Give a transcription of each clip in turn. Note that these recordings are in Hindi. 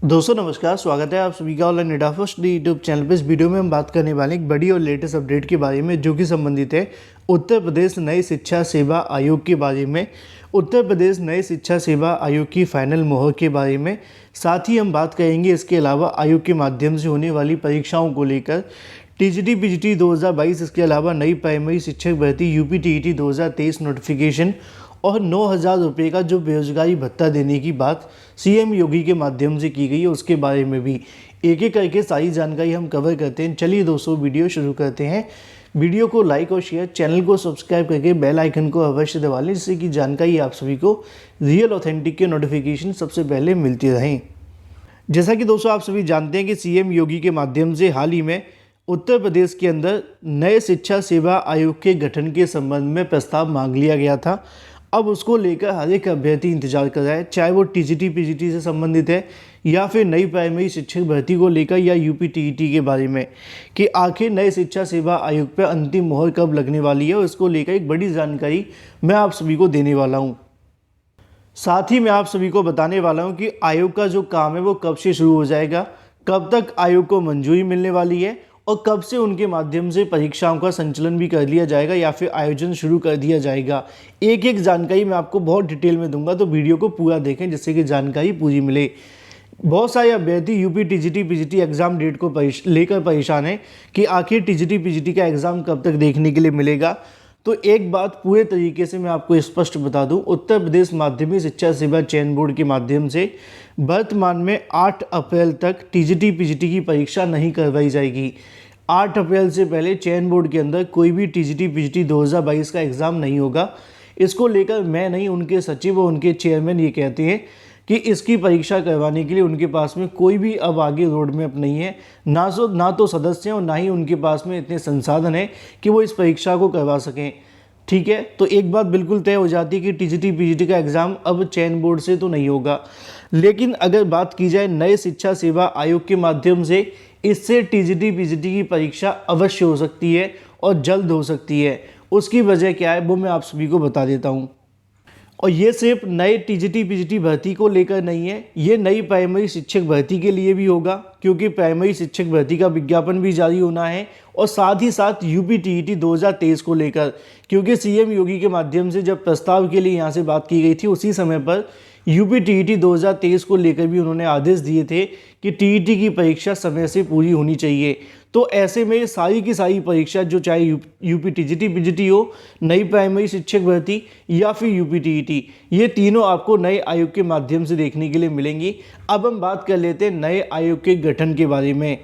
दोस्तों नमस्कार, स्वागत है आप सभी का online data first YouTube channel पे। इस वीडियो में हम बात करने वाले हैं एक बड़ी और लेटेस्ट अपडेट के बारे में, जो कि संबंधित है उत्तर प्रदेश नई शिक्षा सेवा आयोग के बारे में। उत्तर प्रदेश नई शिक्षा सेवा आयोग की फाइनल मोहर के बारे में। साथ ही हम बात करेंगे इसके अलावा आयोग के माध्यम से होने वाली परीक्षाओं को लेकर, टीजीटी पीजीटी 2022, इसके अलावा नई प्राइमरी शिक्षक भर्ती यूपी टीईटी 2023 नोटिफिकेशन और 9,000 रुपये का जो बेरोजगारी भत्ता देने की बात सीएम योगी के माध्यम से की गई है, उसके बारे में भी एक एक करके सारी जानकारी हम कवर करते हैं। चलिए दोस्तों, वीडियो शुरू करते हैं। वीडियो को लाइक और शेयर, चैनल को सब्सक्राइब करके बेल आइकन को अवश्य दबा लें, जिससे कि जानकारी आप सभी को रियल ऑथेंटिक के नोटिफिकेशन सबसे पहले मिलती रहें। जैसा कि दोस्तों आप सभी जानते हैं कि सीएम योगी के माध्यम से हाल ही में उत्तर प्रदेश के अंदर नए शिक्षा सेवा आयोग के गठन के संबंध में प्रस्ताव मांग लिया गया था। अब उसको लेकर हर एक अभ्यर्थी इंतजार कर रहा है, चाहे वो टीजीटी पीजीटी से संबंधित है या फिर नई प्राइमरी शिक्षक भर्ती को लेकर या यूपी टीईटी के बारे में, कि आखिर नए शिक्षा सेवा आयोग पर अंतिम मोहर कब लगने वाली है। और इसको लेकर एक बड़ी जानकारी मैं आप सभी को देने वाला हूँ। साथ ही मैं आप सभी को बताने वाला हूँ कि आयोग का जो काम है वो कब से शुरू हो जाएगा, कब तक आयोग को मंजूरी मिलने वाली है और कब से उनके माध्यम से परीक्षाओं का संचालन भी कर लिया जाएगा या फिर आयोजन शुरू कर दिया जाएगा। एक एक जानकारी मैं आपको बहुत डिटेल में दूंगा, तो वीडियो को पूरा देखें जिससे कि जानकारी पूरी मिले। बहुत सारे अभ्यर्थी UP TGT PGT exam date को लेकर परेशान हैं कि आखिर टीजीटी पीजीटी का एग्ज़ाम कब तक देखने के लिए मिलेगा। तो एक बात पूरे तरीके से मैं आपको स्पष्ट बता दूं, उत्तर प्रदेश माध्यमिक शिक्षा सेवा चयन बोर्ड के माध्यम से वर्तमान में 8 अप्रैल तक टीजीटी पीजीटी की परीक्षा नहीं करवाई जाएगी। 8 अप्रैल से पहले चयन बोर्ड के अंदर कोई भी टीजीटी पीजीटी 2022 का एग्ज़ाम नहीं होगा। इसको लेकर मैं नहीं, उनके सचिव और उनके चेयरमैन ये कहते हैं कि इसकी परीक्षा करवाने के लिए उनके पास में कोई भी अब आगे रोड मैप नहीं है, ना तो सदस्य हैं और ना ही उनके पास में इतने संसाधन हैं कि वो इस परीक्षा को करवा सकें। ठीक है, तो एक बात बिल्कुल तय हो जाती है कि टीजीटी पीजीटी का एग्ज़ाम अब चयन बोर्ड से तो नहीं होगा। लेकिन अगर बात की जाए नए शिक्षा सेवा आयोग के माध्यम से, इससे टीजीटी पीजीटी की परीक्षा अवश्य हो सकती है और जल्द हो सकती है। उसकी वजह क्या है वो मैं आप सभी को बता देता हूँ। और ये सिर्फ नए टीजीटी पीजीटी भर्ती को लेकर नहीं है, ये नई प्राइमरी शिक्षक भर्ती के लिए भी होगा, क्योंकि प्राइमरी शिक्षक भर्ती का विज्ञापन भी जारी होना है। और साथ ही साथ यूपी टीईटी 2023 को लेकर, क्योंकि सीएम योगी के माध्यम से जब प्रस्ताव के लिए यहाँ से बात की गई थी, उसी समय पर यूपी टीईटी 2023 को लेकर भी उन्होंने आदेश दिए थे कि टीईटी की परीक्षा समय से पूरी होनी चाहिए। तो ऐसे में सारी की सारी परीक्षा, जो चाहे यूपी टीजीटी पीजीटी हो, नई प्राइमरी शिक्षक भर्ती या फिर यूपी टीईटी, ये तीनों आपको नए आयोग के माध्यम से देखने के लिए मिलेंगी। अब हम बात कर लेते हैं नए आयोग के गठन के बारे में।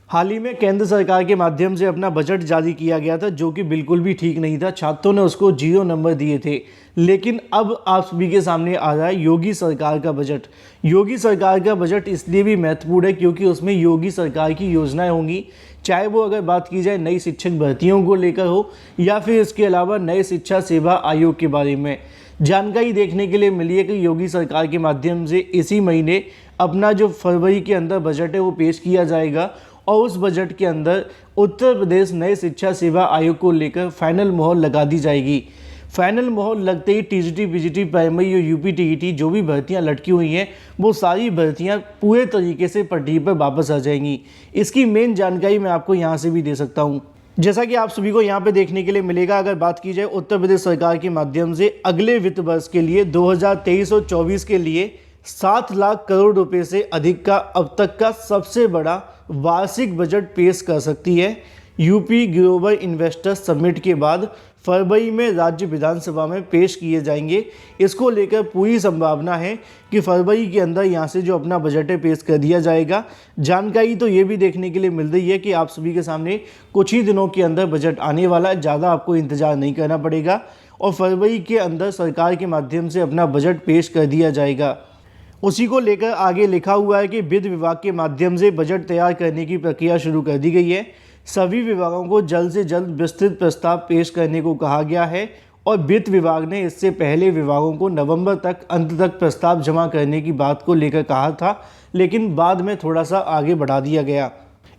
हाल ही में केंद्र सरकार के माध्यम से अपना बजट जारी किया गया था, जो कि बिल्कुल भी ठीक नहीं था। छात्रों ने उसको 0 नंबर दिए थे। लेकिन अब आप सभी के सामने आ रहा है योगी सरकार का बजट। योगी सरकार का बजट इसलिए भी महत्वपूर्ण है क्योंकि उसमें योगी सरकार की योजनाएं होंगी, चाहे वो अगर बात की जाए नई शिक्षक भर्तियों को लेकर हो या फिर इसके अलावा नए शिक्षा सेवा आयोग के बारे में। जानकारी देखने के लिए मिली है कि योगी सरकार के माध्यम से इसी महीने अपना जो फरवरी के अंदर बजट है वो पेश किया जाएगा और उस बजट के अंदर उत्तर प्रदेश नए शिक्षा सेवा आयोग को लेकर फाइनल मोहर लगा दी जाएगी। फाइनल मोहर लगते ही टीजीटी पीजीटी प्राइमरी और यूपी टीईटी जो भी भर्तियां लटकी हुई हैं, वो सारी भर्तियां पूरे तरीके से पटरी पर वापस आ जाएंगी। इसकी मेन जानकारी मैं आपको यहां से भी दे सकता हूं। जैसा कि आप सभी को यहाँ पे देखने के लिए मिलेगा, अगर बात की जाए उत्तर प्रदेश सरकार के माध्यम से अगले वित्त वर्ष के लिए 2023 और 24 के लिए 7 लाख करोड़ रुपए से अधिक का अब तक का सबसे बड़ा वार्षिक बजट पेश कर सकती है। यूपी ग्लोबल इन्वेस्टर्स समिट के बाद फरवरी में राज्य विधानसभा में पेश किए जाएंगे। इसको लेकर पूरी संभावना है कि फरवरी के अंदर यहाँ से जो अपना बजट है पेश कर दिया जाएगा। जानकारी तो ये भी देखने के लिए मिल रही है कि आप सभी के सामने कुछ ही दिनों के अंदर बजट आने वाला है, ज़्यादा आपको इंतजार नहीं करना पड़ेगा और फरवरी के अंदर सरकार के माध्यम से अपना बजट पेश कर दिया जाएगा। उसी को लेकर आगे लिखा हुआ है कि वित्त विभाग के माध्यम से बजट तैयार करने की प्रक्रिया शुरू कर दी गई है। सभी विभागों को जल्द से जल्द विस्तृत प्रस्ताव पेश करने को कहा गया है और वित्त विभाग ने इससे पहले विभागों को नवंबर तक अंत तक प्रस्ताव जमा करने की बात को लेकर कहा था, लेकिन बाद में थोड़ा सा आगे बढ़ा दिया गया।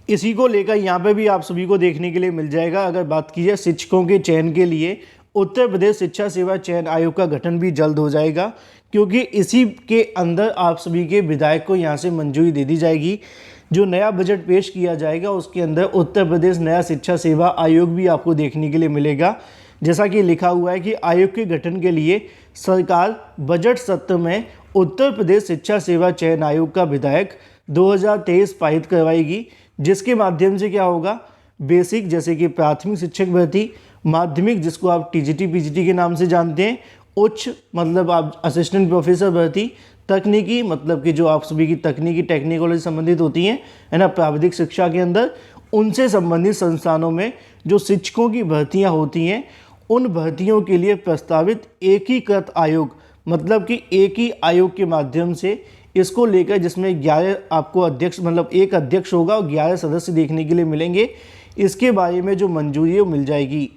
इसी को लेकर यहाँ पे भी आप सभी को देखने के लिए मिल जाएगा। अगर बात की जाए शिक्षकों के चयन के लिए उत्तर प्रदेश शिक्षा सेवा चयन आयोग का गठन भी जल्द हो जाएगा, क्योंकि इसी के अंदर आप सभी के विधायक को यहाँ से मंजूरी दे दी जाएगी। जो नया बजट पेश किया जाएगा उसके अंदर उत्तर प्रदेश नया शिक्षा सेवा आयोग भी आपको देखने के लिए मिलेगा। जैसा कि लिखा हुआ है कि आयोग के गठन के लिए सरकार बजट सत्र में उत्तर प्रदेश शिक्षा सेवा चयन आयोग का विधायक 2023 पारित करवाएगी, जिसके माध्यम से क्या होगा, बेसिक जैसे कि प्राथमिक शिक्षक भर्ती, माध्यमिक जिसको आप टीजीटी पीजीटी के नाम से जानते हैं, उच्च मतलब आप असिस्टेंट प्रोफेसर भर्ती, तकनीकी मतलब कि जो आप सभी की तकनीकी टेक्निकल संबंधित होती हैं, है ना, प्राविधिक शिक्षा के अंदर, उनसे संबंधित संस्थानों में जो शिक्षकों की भर्तियां होती हैं, उन भर्तियों के लिए प्रस्तावित एकीकृत आयोग, मतलब कि एक ही आयोग के माध्यम से इसको लेकर, जिसमें 11 आपको अध्यक्ष मतलब एक अध्यक्ष होगा और 11 सदस्य देखने के लिए मिलेंगे, इसके बारे में जो मंजूरी है वो मिल जाएगी।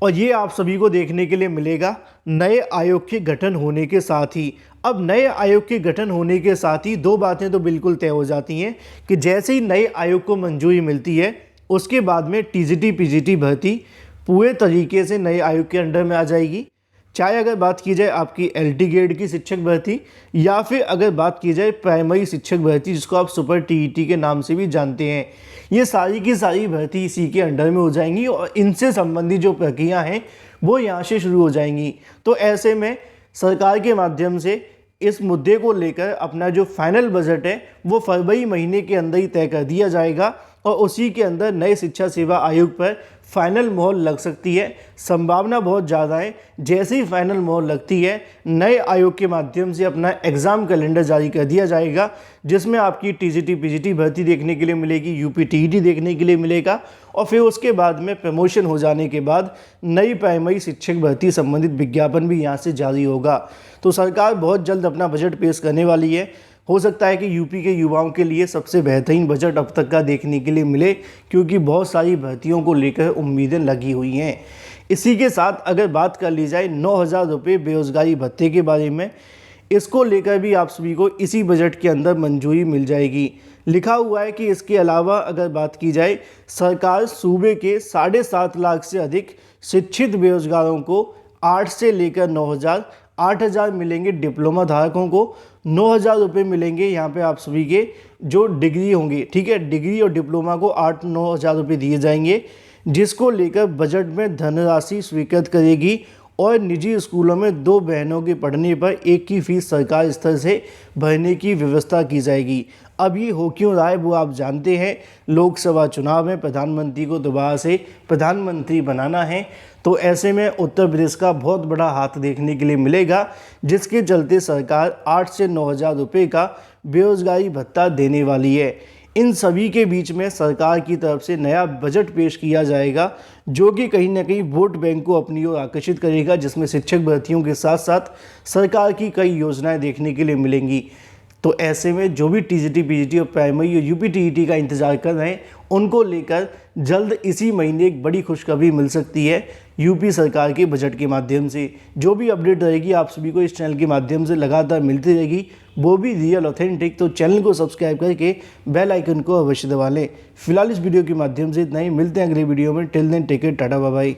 और ये आप सभी को देखने के लिए मिलेगा नए आयोग के गठन होने के साथ ही। अब नए आयोग के गठन होने के साथ ही दो बातें तो बिल्कुल तय हो जाती हैं कि जैसे ही नए आयोग को मंजूरी मिलती है उसके बाद में टीजीटी पीजीटी भर्ती पूरे तरीके से नए आयोग के अंडर में आ जाएगी। चाहे अगर बात की जाए आपकी एलटी ग्रेड की शिक्षक भर्ती या फिर अगर बात की जाए प्राइमरी शिक्षक भर्ती, जिसको आप सुपर टीईटी के नाम से भी जानते हैं, ये सारी की सारी भर्ती इसी के अंडर में हो जाएंगी और इनसे संबंधित जो प्रक्रिया हैं वो यहाँ से शुरू हो जाएंगी। तो ऐसे में सरकार के माध्यम से इस मुद्दे को लेकर अपना जो फाइनल बजट है वो फरवरी महीने के अंदर ही तय कर दिया जाएगा और उसी के अंदर नए शिक्षा सेवा आयोग पर फाइनल मोहर लग सकती है। संभावना बहुत ज़्यादा है, जैसे ही फाइनल मोहर लगती है नए आयोग के माध्यम से अपना एग्ज़ाम कैलेंडर जारी कर दिया जाएगा, जिसमें आपकी टीजीटी पीजीटी भर्ती देखने के लिए मिलेगी, यूपी टीईटी देखने के लिए मिलेगा और फिर उसके बाद में प्रमोशन हो जाने के बाद नई प्राइमरी शिक्षक भर्ती संबंधित विज्ञापन भी यहाँ से जारी होगा। तो सरकार बहुत जल्द अपना बजट पेश करने वाली है। हो सकता है कि यूपी के युवाओं के लिए सबसे बेहतरीन बजट अब तक का देखने के लिए मिले, क्योंकि बहुत सारी भर्तियों को लेकर उम्मीदें लगी हुई हैं। इसी के साथ अगर बात कर ली जाए 9,000 रुपये बेरोजगारी भत्ते के बारे में, इसको लेकर भी आप सभी को इसी बजट के अंदर मंजूरी मिल जाएगी। लिखा हुआ है कि इसके अलावा अगर बात की जाए, सरकार सूबे के 7.5 लाख से अधिक शिक्षित बेरोजगारों को 8 से लेकर 9,000, 8,000 मिलेंगे डिप्लोमा धारकों को, 9,000 रुपये मिलेंगे यहाँ पे आप सभी के जो डिग्री होंगे, ठीक है, डिग्री और डिप्लोमा को 8-9,000 रुपये दिए जाएंगे, जिसको लेकर बजट में धनराशि स्वीकृत करेगी और निजी स्कूलों में 2 बहनों के पढ़ने पर एक की फीस सरकार स्तर से भरने की व्यवस्था की जाएगी। अब ये हो क्यों रहा है वो आप जानते हैं, लोकसभा चुनाव में प्रधानमंत्री को दोबारा से प्रधानमंत्री बनाना है, तो ऐसे में उत्तर प्रदेश का बहुत बड़ा हाथ देखने के लिए मिलेगा, जिसके चलते सरकार 8 से 9,000 रुपये का बेरोजगारी भत्ता देने वाली है। इन सभी के बीच में सरकार की तरफ से नया बजट पेश किया जाएगा, जो कि कहीं ना कहीं वोट बैंक को अपनी ओर आकर्षित करेगा, जिसमें शिक्षक भर्तियों के साथ साथ सरकार की कई योजनाएं देखने के लिए मिलेंगी। तो ऐसे में जो भी टीजीटी पीजीटी और प्राइमरी और यूपी टीईटी का इंतजार कर रहे हैं, उनको लेकर जल्द इसी महीने एक बड़ी खुशखबरी मिल सकती है यूपी सरकार के बजट के माध्यम से। जो भी अपडेट रहेगी आप सभी को इस चैनल के माध्यम से लगातार मिलती रहेगी, वो भी रियल ऑथेंटिक। तो चैनल को सब्सक्राइब करके बेल आइकन को अवश्य दबा लें। फिलहाल इस वीडियो के माध्यम से इतना ही, मिलते हैं अगले वीडियो में। Till then take care, tata bye bye.